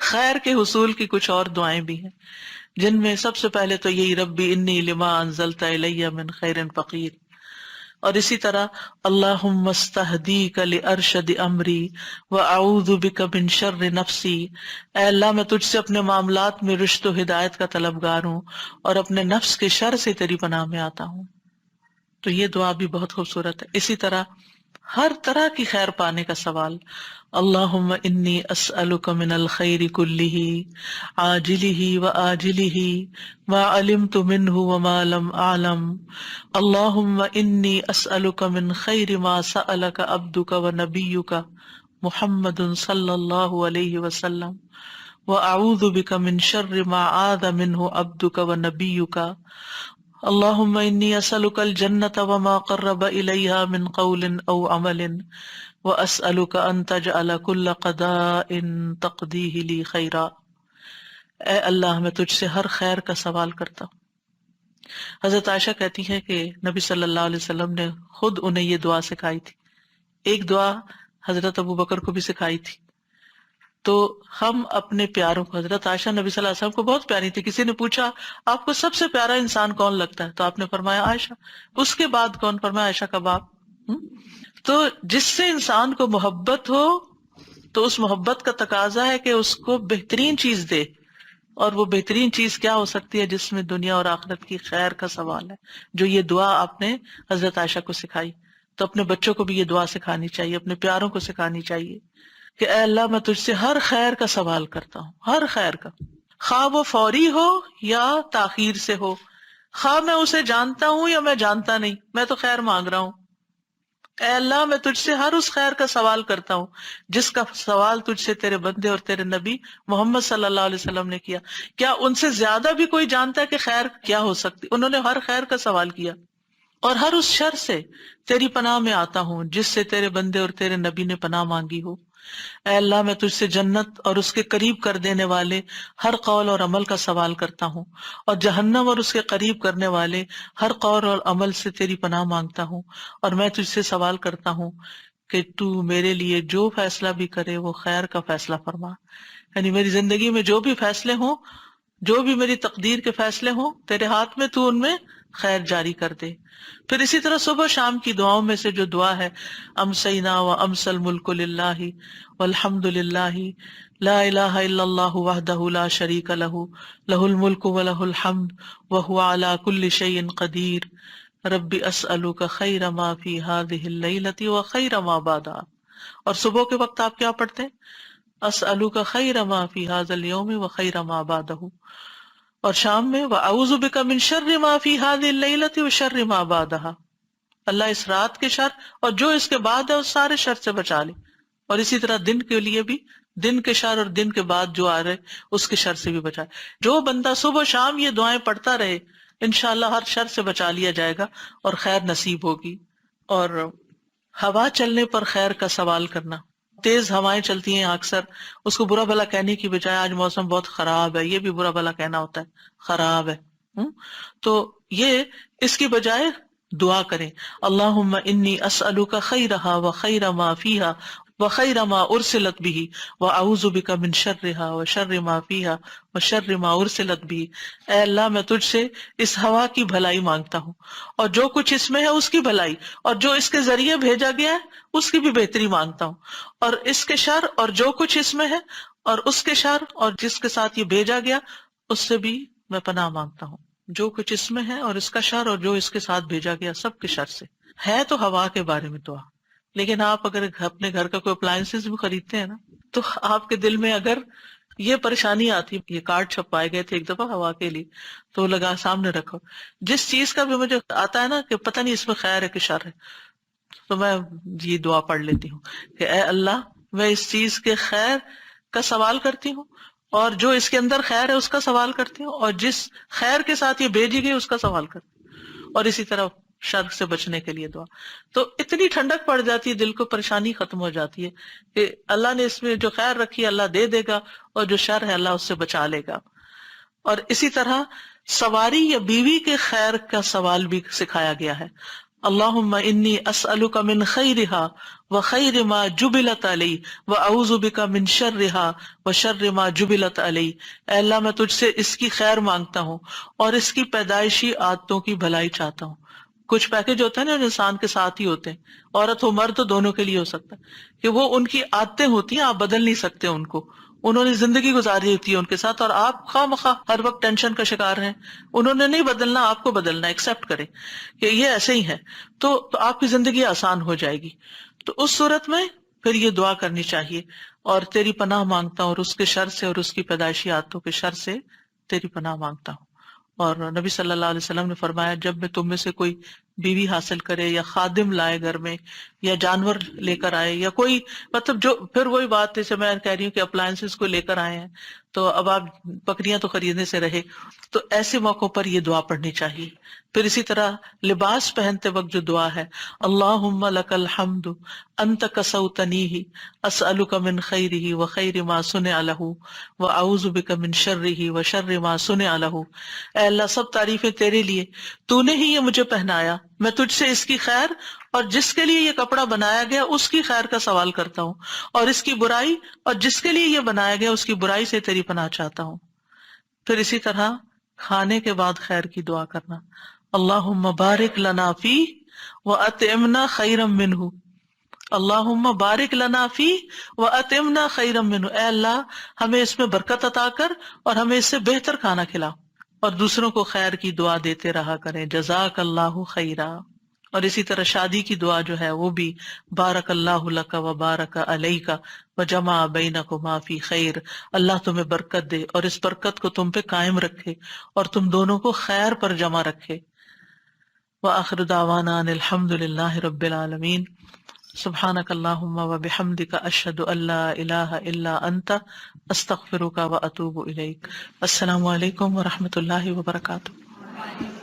خیر کے حصول کی کچھ اور دعائیں بھی ہیں، جن میں سب سے پہلے تو یہی ربی انی لما انزلت الی من خیر فقیر، اور اسی طرح اللہم استہدیک لارشد امری واعوذ بک من شر نفسی، اے اللہ میں تجھ سے اپنے معاملات میں رشد و ہدایت کا طلبگار ہوں اور اپنے نفس کے شر سے تیری پناہ میں آتا ہوں۔ تو یہ دعا بھی بہت خوبصورت ہے۔ اسی طرح ہر طرح کی خیر پانے کا سوال، اللہم انی اسألک من الخیر کلہ عاجلہ وآجلہ ما علمت منہ وما لم اعلم، اللہم انی اسألک من خیر ما سألک عبدک ونبیک محمد صلی اللہ علیہ وسلم واعوذ بک من شر ما عاذ منہ عبدک ونبیک، اللہم انی اسألک الجنۃ وما قرب الیہا من قول او عمل واسألک ان تجعل کل قضاء تقضیہ لی خیرا، اے اللہ میں تجھ سے ہر خیر کا سوال کرتا ہوں۔ حضرت عائشہ کہتی ہیں کہ نبی صلی اللہ علیہ وسلم نے خود انہیں یہ دعا سکھائی تھی، ایک دعا حضرت ابو بکر کو بھی سکھائی تھی۔ تو ہم اپنے پیاروں کو، حضرت عائشہ نبی صلی اللہ علیہ وسلم کو بہت پیاری تھی، کسی نے پوچھا آپ کو سب سے پیارا انسان کون لگتا ہے تو آپ نے فرمایا عائشہ، اس کے بعد کون؟ فرمایا عائشہ کا باپ۔ تو جس سے انسان کو محبت ہو تو اس محبت کا تقاضا ہے کہ اس کو بہترین چیز دے، اور وہ بہترین چیز کیا ہو سکتی ہے؟ جس میں دنیا اور آخرت کی خیر کا سوال ہے، جو یہ دعا آپ نے حضرت عائشہ کو سکھائی۔ تو اپنے بچوں کو بھی یہ دعا سکھانی چاہیے، اپنے پیاروں کو سکھانی چاہیے کہ اے اللہ میں تجھ سے ہر خیر کا سوال کرتا ہوں، ہر خیر کا، خواہ وہ فوری ہو یا تاخیر سے ہو، خواہ میں اسے جانتا ہوں یا میں جانتا نہیں، میں تو خیر مانگ رہا ہوں۔ اے اللہ میں تجھ سے ہر اس خیر کا سوال کرتا ہوں جس کا سوال تجھ سے تیرے بندے اور تیرے نبی محمد صلی اللہ علیہ وسلم نے کیا۔ کیا ان سے زیادہ بھی کوئی جانتا ہے کہ خیر کیا ہو سکتی؟ انہوں نے ہر خیر کا سوال کیا۔ اور ہر اس شر سے تیری پناہ میں آتا ہوں جس سے تیرے بندے اور تیرے نبی نے پناہ مانگی ہو۔ اے اللہ میں تجھ سے جنت اور اس کے قریب کر دینے والے ہر قول اور عمل کا سوال کرتا ہوں، اور جہنم اور اس کے قریب کرنے والے ہر قول اور عمل سے تیری پناہ مانگتا ہوں، اور میں تجھ سے سوال کرتا ہوں کہ تو میرے لیے جو فیصلہ بھی کرے وہ خیر کا فیصلہ فرما۔ یعنی میری زندگی میں جو بھی فیصلے ہوں، جو بھی میری تقدیر کے فیصلے ہوں، تیرے ہاتھ میں، تو ان میں خیر جاری کر دے۔ پھر اسی طرح صبح شام کی دعاؤں میں سے جو دعا ہے، امسینا و امسى الملک للہ والحمد للہ لا الہ الا اللہ وحدہ لا شریک لہ لہ الملک ولہ الحمد وہو علی کل شیء قدیر رب اسألک خیر ما فی ہذہ اللیلۃ وخیر ما بعدہا۔ اور صبح کے وقت آپ کیا پڑھتے ہیں؟ اسألک خیر ما فی ھذا اليوم وخیر ما بعدہ، اور شام میں واعوذ بک من شر ما فی ھذہ اللیلۃ وشر ما بعدہا، اللہ اس رات کے شر اور جو اس کے بعد ہے اس سارے شر سے بچا لے۔ اور اسی طرح دن کے لیے بھی، دن کے شر اور دن کے بعد جو آ رہے اس کے شر سے بھی بچائے۔ جو بندہ صبح شام یہ دعائیں پڑھتا رہے انشاءاللہ ہر شر سے بچا لیا جائے گا اور خیر نصیب ہوگی۔ اور ہوا چلنے پر خیر کا سوال کرنا، تیز ہوائیں چلتی ہیں اکثر، اس کو برا بھلا کہنے کی بجائے آج موسم بہت خراب ہے، یہ بھی برا بھلا کہنا ہوتا ہے، خراب ہے، تو یہ اس کی بجائے دعا کریں، اللہم انی اسألک خیرہا وخیر ما فیہا وخیر ما ارسلت بہ واعوذ بک من شرہا وشر ما فیہا وشر ما ارسلت بہ، اے اللہ میں تجھ سے اس ہوا کی بھلائی مانگتا ہوں اور جو کچھ اس میں ہے اس کی بھلائی، اور جو اس کے ذریعے بھیجا گیا ہے اس کی بھی بہتری مانگتا ہوں، اور اس کے شر اور جو کچھ اس میں ہے اور اس کے شر اور جس کے ساتھ یہ بھیجا گیا اس سے بھی میں پناہ مانگتا ہوں، جو کچھ اس میں ہے اور اس کا شر اور جو اس کے ساتھ بھیجا گیا سب کے شر سے۔ ہے تو ہوا کے بارے میں دعا، لیکن آپ اگر اپنے گھر کا کوئی اپلائنسز بھی خریدتے ہیں نا، تو آپ کے دل میں اگر یہ پریشانی آتی، یہ کارڈ چھپائے گئے تھے ایک دفعہ ہوا کے لیے، تو لگا سامنے رکھو، جس چیز کا بھی مجھے آتا ہے نا کہ پتہ نہیں اس میں خیر ہے کہ شر ہے، تو میں یہ دعا پڑھ لیتی ہوں کہ اے اللہ میں اس چیز کے خیر کا سوال کرتی ہوں، اور جو اس کے اندر خیر ہے اس کا سوال کرتی ہوں، اور جس خیر کے ساتھ یہ بھیجی گئی اس کا سوال کرتی ہوں، اور اسی طرح شر سے بچنے کے لیے دعا۔ تو اتنی ٹھنڈک پڑ جاتی ہے، دل کو پریشانی ختم ہو جاتی ہے کہ اللہ نے اس میں جو خیر رکھی ہے اللہ دے دے گا، اور جو شر ہے اللہ اس سے بچا لے گا۔ اور اسی طرح سواری یا بیوی کے خیر کا سوال بھی سکھایا گیا ہے، اللہم انی اسألک من خیرہا وخیر ما جبلت علی واعوذ بک من شرہا وشر ما جبلت علی. اے اللہ میں تجھ سے اس کی خیر مانگتا ہوں اور اس کی پیدائشی عادتوں کی بھلائی چاہتا ہوں. کچھ پیکج ہوتے ہیں نا جو انسان کے ساتھ ہی ہوتے ہیں، عورت ہو مرد تو دونوں کے لیے ہو سکتا ہے، کہ وہ ان کی عادتیں ہوتی ہیں، آپ بدل نہیں سکتے ان کو. انہوں نے زندگی گزاری ہوتی ہے ان کے ساتھ، اور آپ خواہ مخواہ ہر وقت ٹینشن کا شکار ہیں. انہوں نے نہیں بدلنا، آپ کو بدلنا، ایکسپٹ کریں کہ یہ ایسے ہی ہے، تو آپ کی زندگی آسان ہو جائے گی. تو اس صورت میں پھر یہ دعا کرنی چاہیے، اور تیری پناہ مانگتا ہوں اور اس کے شر سے اور اس کی پیدائشی عادتوں کے شر سے تیری پناہ مانگتا ہوں. اور نبی صلی اللہ علیہ وسلم نے فرمایا جب میں تم میں سے کوئی بیوی حاصل کرے یا خادم لائے گھر میں یا جانور لے کر آئے یا کوئی، مطلب جو پھر وہی بات جیسے میں کہہ رہی ہوں کہ اپلائنسز کو لے کر آئے ہیں تو اب آپ بکریاں تو خریدنے سے رہے، تو ایسے موقعوں پر یہ دعا پڑھنی چاہیے. پھر اسی طرح لباس پہنتے وقت جو دعا ہے، اللہم لک الحمد انت کسوتنیہ اسألک من خیرہ وخیر ما صنع لہ واعوذ بک من شرہ وشر ما صنع لہ. اے اللہ سب تعریفیں تیرے لیے، تو نے ہی یہ مجھے پہنایا، میں تجھ سے اس کی خیر اور جس کے لیے یہ کپڑا بنایا گیا اس کی خیر کا سوال کرتا ہوں، اور اس کی برائی اور جس کے لیے یہ بنایا گیا اس کی برائی سے تیری پناہ چاہتا ہوں. پھر اسی طرح کھانے کے بعد خیر کی دعا کرنا، اللہم بارک لنا فی واطعمنا خیرا منہ، اللہم بارک لنا فی واطعمنا خیرا منہ. اے اللہ ہمیں اس میں برکت عطا کر اور ہمیں اس سے بہتر کھانا کھلا. اور دوسروں کو خیر کی دعا دیتے رہا کریں، جزاک اللہ خیرا. اور اسی طرح شادی کی دعا جو ہے وہ بھی بارک اللہ لک و بارک علیک وجمع بینکما فی خیر. اللہ تمہیں برکت دے اور اس برکت کو تم پہ قائم رکھے اور تم دونوں کو خیر پر جمع رکھے. وآخر دعوانا ان الحمد للہ رب العالمین. سبحانک اللہم وبحمدک اشہد ان لا الہ الا انت استغفرک واتوب الیک. السلام علیکم ورحمۃ اللہ وبرکاتہ.